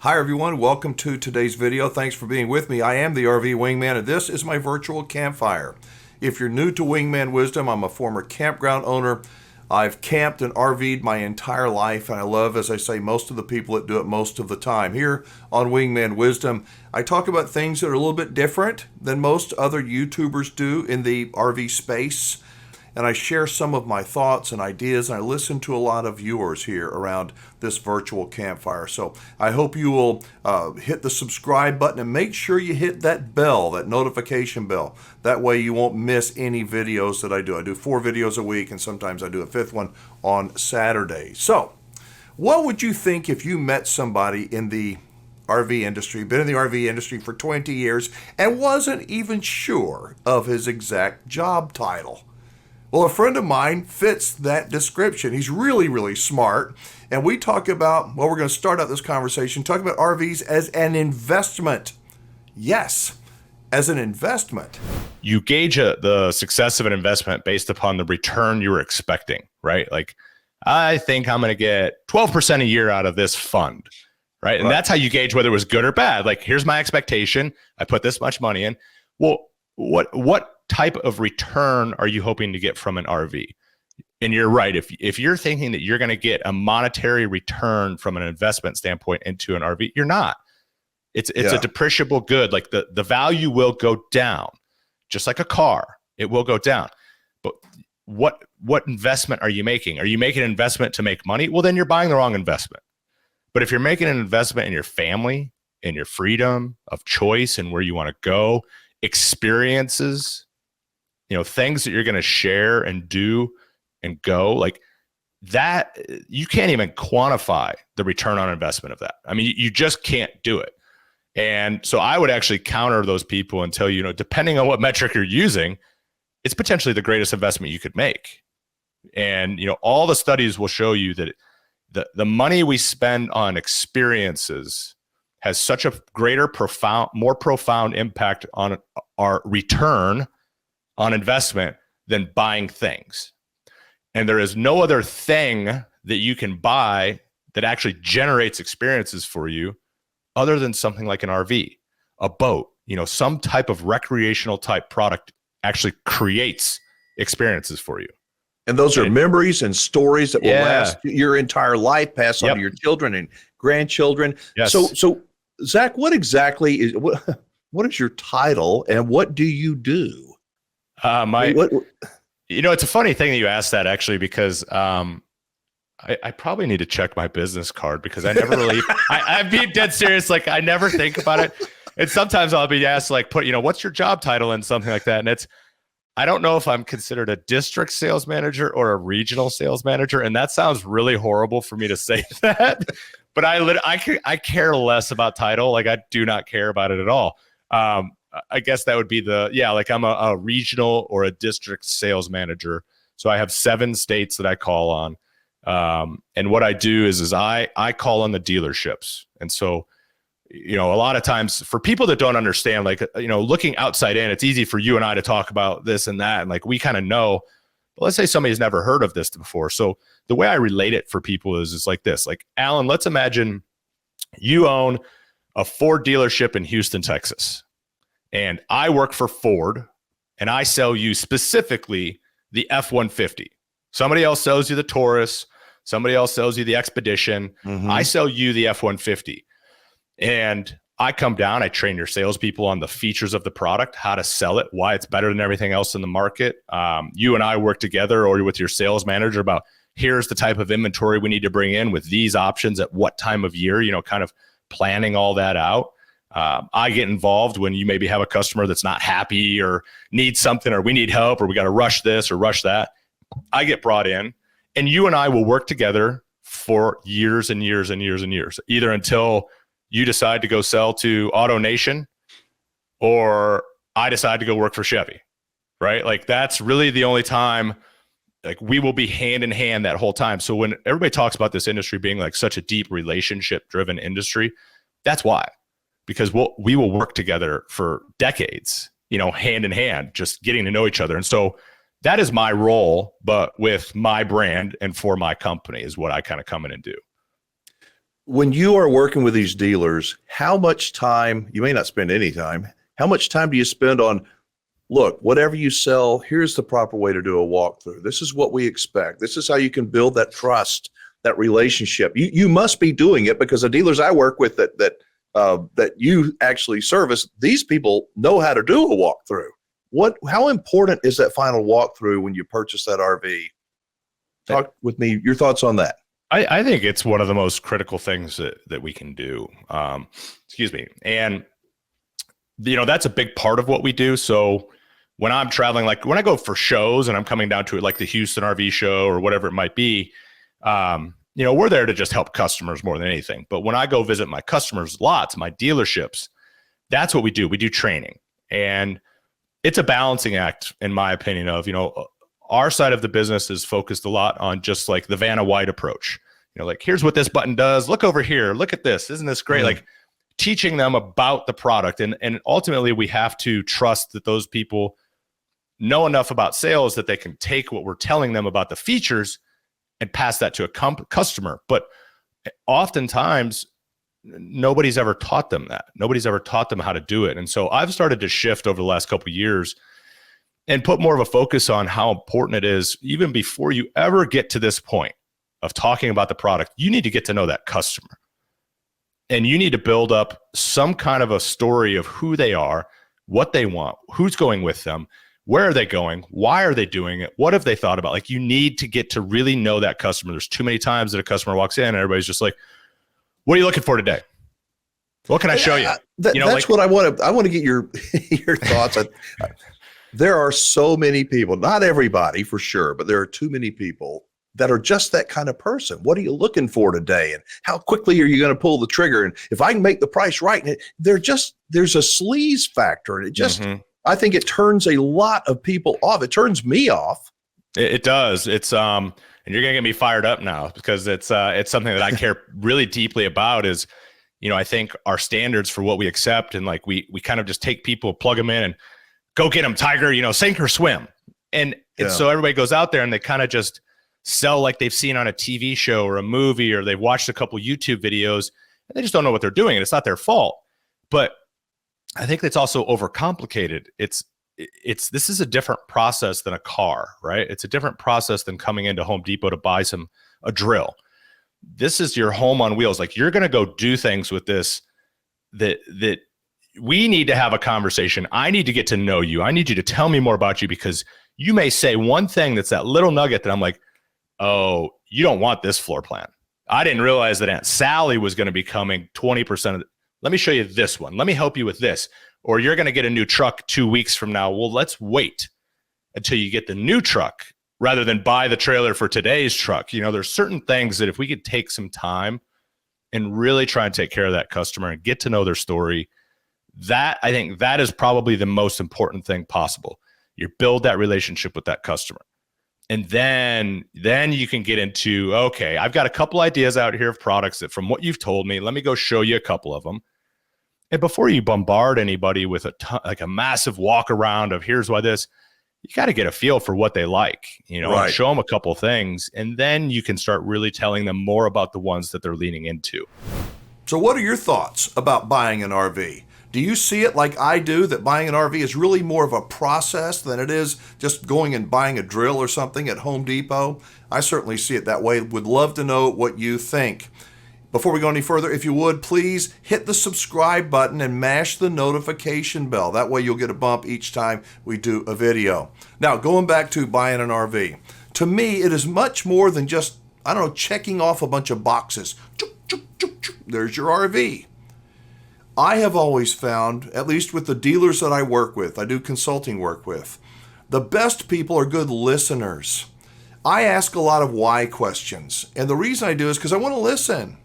Hi everyone, welcome to today's video. Thanks for being with me. I am the RV Wingman and this is my virtual campfire. If you're new to Wingman Wisdom, I'm a former campground owner. I've camped and RV'd my entire life and I love, as I say, most of the people that do it most of the time. Here on Wingman Wisdom, I talk about things that are a little bit different than most other YouTubers do in the RV space. And I share some of my thoughts and ideas, and I listen to a lot of viewers here around this virtual campfire. So I hope you will hit the subscribe button and make sure you hit that bell, that notification bell. That way you won't miss any videos that I do. I do 4 videos a week, and sometimes I do a 5th one on Saturday. So what would you think if you met somebody in the RV industry, been in the RV industry for 20 years, and wasn't even sure of his exact job title? Well, a friend of mine fits that description. He's really, really smart. And we talk about, well, we're going to start out this conversation talking about RVs as an investment. Yes, as an investment. You gauge the success of an investment based upon the return you were expecting, right? Like, I think I'm going to get 12% a year out of this fund, right? And that's how you gauge whether it was good or bad. Like, here's my expectation. I put this much money in. Well, what type of return are you hoping to get from an RV? And you're right. If you're thinking that you're going to get a monetary return from an investment standpoint into an RV, you're not. It's a depreciable good. Like the value will go down, just like a car. It will go down. But what investment are you making? Are you making an investment to make money? Well, then you're buying the wrong investment. But if you're making an investment in your family, in your freedom of choice and where you want to go, experiences, things that you're going to share and do and go like that, you can't even quantify the return on investment of that. I mean, you just can't do it. And so I would actually counter those people and tell you, depending on what metric you're using, it's potentially the greatest investment you could make. And, all the studies will show you that the money we spend on experiences has such a greater, more profound impact on our return on investment than buying things. And there is no other thing that you can buy that actually generates experiences for you other than something like an RV, a boat, some type of recreational type product actually creates experiences for you. And those are memories and stories that will last your entire life, pass on to your children and grandchildren. Yes. So Zach, what exactly is what is your title and what do you do? It's a funny thing that you asked that actually, because I probably need to check my business card because I never really, I'm being dead serious. Like I never think about it. And sometimes I'll be asked like, what's your job title and something like that. And I don't know if I'm considered a district sales manager or a regional sales manager. And that sounds really horrible for me to say that, but I care less about title. Like I do not care about it at all. I guess that would be like I'm a regional or a district sales manager. So I have 7 states that I call on. And what I do is I call on the dealerships. And so, a lot of times for people that don't understand, like, looking outside in, it's easy for you and I to talk about this and that. And like, we kind of know, but let's say somebody's never heard of this before. So the way I relate it for people is like this, like, Alan, let's imagine you own a Ford dealership in Houston, Texas. And I work for Ford and I sell you specifically the F-150. Somebody else sells you the Taurus. Somebody else sells you the Expedition. Mm-hmm. I sell you the F-150. And I come down, I train your salespeople on the features of the product, how to sell it, why it's better than everything else in the market. You and I work together or with your sales manager about here's the type of inventory we need to bring in with these options at what time of year, kind of planning all that out. I get involved when you maybe have a customer that's not happy or needs something or we need help or we got to rush this or rush that. I get brought in and you and I will work together for years and years and years and years, either until you decide to go sell to AutoNation or I decide to go work for Chevy, right? Like that's really the only time, like we will be hand in hand that whole time. So when everybody talks about this industry being like such a deep relationship driven industry, that's why. Because we will work together for decades, hand in hand, just getting to know each other. And so that is my role, but with my brand and for my company is what I kind of come in and do. When you are working with these dealers, how much time, you may not spend any time, how much time do you spend on, look, whatever you sell, here's the proper way to do a walkthrough. This is what we expect. This is how you can build that trust, that relationship. You must be doing it, because the dealers I work with that you actually service, these people know how to do a walkthrough. How important is that final walkthrough when you purchase that RV? Talk with me, your thoughts on that. I think it's one of the most critical things that we can do. Excuse me. And, that's a big part of what we do. So when I'm traveling, like when I go for shows and I'm coming down to it, like the Houston RV show or whatever it might be, we're there to just help customers more than anything. But when I go visit my customers' lots, my dealerships, that's what we do. We do training. And it's a balancing act, in my opinion, of, our side of the business is focused a lot on just like the Vanna White approach. Like, here's what this button does. Look over here. Look at this. Isn't this great? Mm-hmm. Like teaching them about the product. And ultimately we have to trust that those people know enough about sales that they can take what we're telling them about the features and pass that to a customer. But oftentimes nobody's ever taught them that. Nobody's ever taught them how to do it. And so I've started to shift over the last couple of years and put more of a focus on how important it is, even before you ever get to this point of talking about the product. You need to get to know that customer, and you need to build up some kind of a story of who they are, what they want, who's going with them, where are they going, why are they doing it, what have they thought about. Like, you need to get to really know that customer. There's too many times that a customer walks in and everybody's just like, what are you looking for today? What can I show you? That's what I want to get your thoughts on. There are so many people, not everybody for sure, but there are too many people that are just that kind of person. What are you looking for today? And how quickly are you going to pull the trigger? And if I can make the price right, and there's a sleaze factor. And it just, I think it turns a lot of people off. It turns me off. It does. It's, and you're going to get me fired up now, because it's something that I care really deeply about. Is, I think our standards for what we accept, and like we kind of just take people, plug them in and go get them, Tiger, sink or swim. And so everybody goes out there and they kind of just sell like they've seen on a TV show or a movie, or they've watched a couple YouTube videos, and they just don't know what they're doing. And it's not their fault. But I think it's also overcomplicated. This is a different process than a car, right? It's a different process than coming into Home Depot to buy a drill. This is your home on wheels. Like, you're going to go do things with this that we need to have a conversation. I need to get to know you. I need you to tell me more about you, because you may say one thing that's that little nugget that I'm like, oh, you don't want this floor plan. I didn't realize that Aunt Sally was going to be coming 20% of it. Let me show you this one. Let me help you with this. Or you're going to get a new truck 2 weeks from now. Well, let's wait until you get the new truck rather than buy the trailer for today's truck. There's certain things that if we could take some time and really try and take care of that customer and get to know their story, I think that is probably the most important thing possible. You build that relationship with that customer. And then you can get into, okay, I've got a couple ideas out here of products that, from what you've told me, let me go show you a couple of them. And before you bombard anybody with a massive walk around of here's why this, you got to get a feel for what they like, right. And show them a couple things. And then you can start really telling them more about the ones that they're leaning into. So what are your thoughts about buying an RV? Do you see it like I do, that buying an RV is really more of a process than it is just going and buying a drill or something at Home Depot? I certainly see it that way. Would love to know what you think. Before we go any further, if you would, please hit the subscribe button and mash the notification bell. That way you'll get a bump each time we do a video. Now, going back to buying an RV. To me, it is much more than just, checking off a bunch of boxes. There's your RV. I have always found, at least with the dealers that I work with, I do consulting work with, the best people are good listeners. I ask a lot of why questions. And the reason I do is because I want to listen.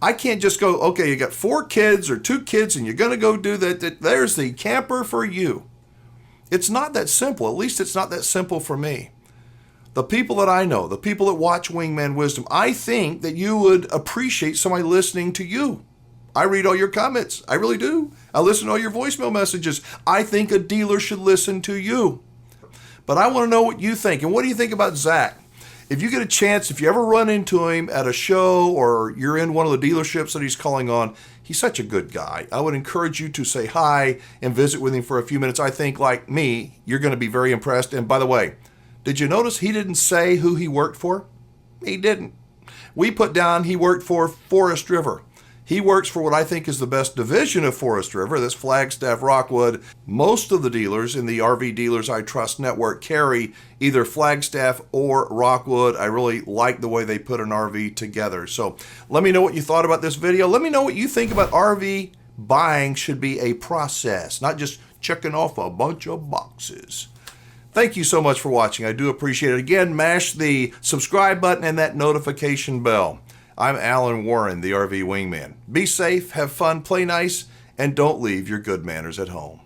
I can't just go, okay, you got 4 kids or 2 kids and you're going to go do that. There's the camper for you. It's not that simple. At least it's not that simple for me. The people that I know, the people that watch Wingman Wisdom, I think that you would appreciate somebody listening to you. I read all your comments. I really do. I listen to all your voicemail messages. I think a dealer should listen to you. But I want to know what you think. And what do you think about Zach? If you get a chance, if you ever run into him at a show or you're in one of the dealerships that he's calling on, he's such a good guy. I would encourage you to say hi and visit with him for a few minutes. I think, like me, you're going to be very impressed. And by the way, did you notice he didn't say who he worked for? He didn't. We put down he worked for Forest River. He works for what I think is the best division of Forest River, that's Flagstaff Rockwood. Most of the dealers in the RV Dealers I Trust network carry either Flagstaff or Rockwood. I really like the way they put an RV together. So let me know what you thought about this video. Let me know what you think about RV buying should be a process, not just checking off a bunch of boxes. Thank you so much for watching. I do appreciate it. Again, mash the subscribe button and that notification bell. I'm Alan Warren, the RV Wingman. Be safe, have fun, play nice, and don't leave your good manners at home.